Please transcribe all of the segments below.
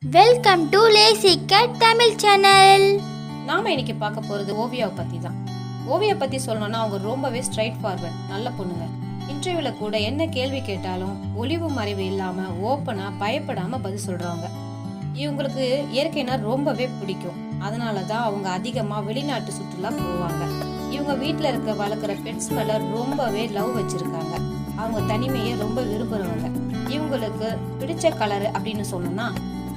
Welcome to Lazy Cat Tamil channel. நாம இன்னைக்கு பார்க்க போறது ஓவியாவை பத்தி தான். ஓவியா பத்தி சொல்லணும்னா அவங்க ரொம்பவே ஸ்ட்ரைட் ஃபார்வர்ட், நல்ல பொண்ணுங்க. இன்டர்வியூல கூட என்ன கேள்வி கேட்டாலும் ஒளிவு மறைவு இல்லாம ஓப்பனா பயப்படாம பதில் சொல்றவங்க. இவங்களுக்கு இயற்கைனா ரொம்பவே பிடிக்கும். அதனாலதான் அவங்க அதிகமா வெளிநாட்டு சுற்றுலா போவாங்க. இவங்க வீட்டுல இருக்க வளர்க்குற பெட்ஸ் மேல ரொம்பவே லவ் வச்சிருக்காங்க. அவங்க தனிமையை ரொம்ப விரும்புறவங்க. இவங்களுக்கு பிடிச்ச கலர் அப்படின்னு சொன்னோம்னா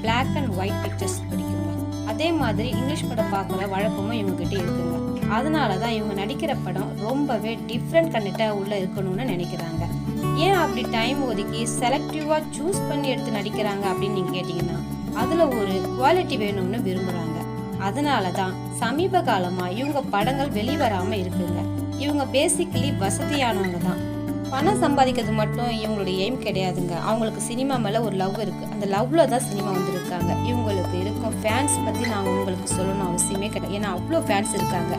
பிளாக் அண்ட் ஒயிட் பிக்சர்ஸ் பிடிக்குங்க. அதே மாதிரி இங்கிலீஷ் படம் பார்க்குற வழக்கமும் இவங்ககிட்ட இருக்குங்க. அதனாலதான் இவங்க நடிக்கிற படம் ரொம்பவே டிஃப்ரெண்ட் கண்டென்ட்டா உள்ள இருக்கணும்னு நினைக்கிறாங்க. ஏன் அப்படி டைம் ஒதுக்கி செலக்டிவா சூஸ் பண்ணி எடுத்து நடிக்கிறாங்க அப்படின்னு நீங்க கேட்டீங்கன்னா அதுல ஒரு குவாலிட்டி வேணும்னு விரும்புறாங்க. அதனாலதான் சமீப காலமா இவங்க படங்கள் வெளிவராம இருக்குங்க. இவங்க பேசிக்கலி வசதியானவங்க தான். பணம் சம்பாதிக்கிறது மட்டும் இவங்களுடைய எய்ம் கிடையாதுங்க. அவங்களுக்கு சினிமா மேல ஒரு லவ் இருக்கு. அந்த லவ்ல தான் சினிமா வந்திருக்காங்க. இவங்களுக்கு இருக்கும் ஃபேன்ஸ் பத்தி நான் உங்களுக்கு சொல்லணும் அவசியமே கிடையாது. ஏன்னா அவ்வளோ ஃபேன்ஸ் இருக்காங்க.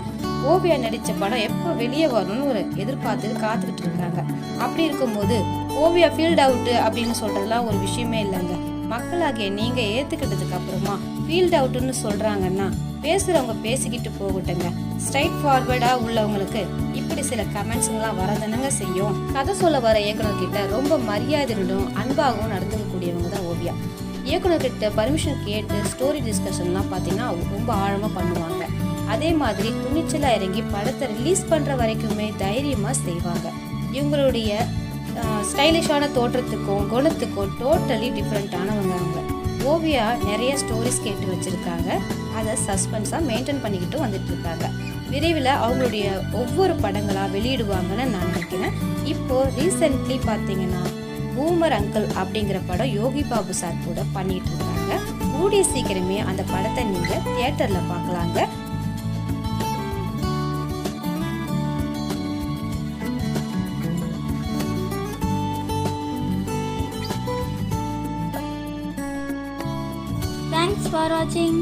ஓவியா நடிச்ச படம் எப்போ வெளியே வரணும்னு ஒரு எதிர்பார்த்து காத்துக்கிட்டு இருக்காங்க. அப்படி இருக்கும்போது ஓவியா ஃபீல்ட் அவுட் அப்படின்னு சொல்றதுலாம் ஒரு விஷயமே இல்லைங்க. மக்களாகிய நீங்க ஏத்துக்கிட்டதுக்கு அப்புறமா ஃபீல்ட் அவுட்னு சொல்றாங்கன்னா பேசுறவங்க பேசிக்கிட்டு போகட்டுங்க. ஸ்ட்ரைட் ஃபார்வர்டா உள்ளவங்களுக்கு இப்படி சில கமெண்ட்ஸ்லாம் வரதானங்க செய்யும். கதை சொல்ல வர இயக்குனர்கிட்ட ரொம்ப மரியாதையுடன் அன்பாகவும் நடந்துக்கக்கூடியவங்க தான் ஓவியா. இயக்குனர்கிட்ட பர்மிஷன் கேட்டு ஸ்டோரி டிஸ்கஷன்லாம் பார்த்தீங்கன்னா ரொம்ப ஆழமா பண்ணுவாங்க. அதே மாதிரி துணிச்சலா இறங்கி படத்தை ரிலீஸ் பண்ற வரைக்குமே தைரியமா செய்வாங்க. இவங்களுடைய ஸ்டைலிஷான தோற்றத்துக்கும் குணத்துக்கும் டோட்டலி டிஃப்ரெண்டானவங்க அவங்க. ஓவியா நிறைய ஸ்டோரிஸ் கேட்டு வச்சிருக்காங்க. அதை சஸ்பென்ஸா மெயின்டைன் பண்ணிக்கிட்டு வந்துட்டு இருக்காங்க. விரைவில் அவங்களுடைய ஒவ்வொரு படங்களா வெளியிடுவாங்கன்னு நான் நினைக்கிறேன். இப்போ ரீசென்ட்லி பார்த்தீங்கன்னா பூமர் அங்கிள் அப்படிங்கிற படம் யோகி பாபு சார் கூட பண்ணிட்டு இருக்காங்க. கூடிய சீக்கிரமே அந்த படத்தை நீங்க தியேட்டர்ல பார்க்கலாங்க. Thanks for watching.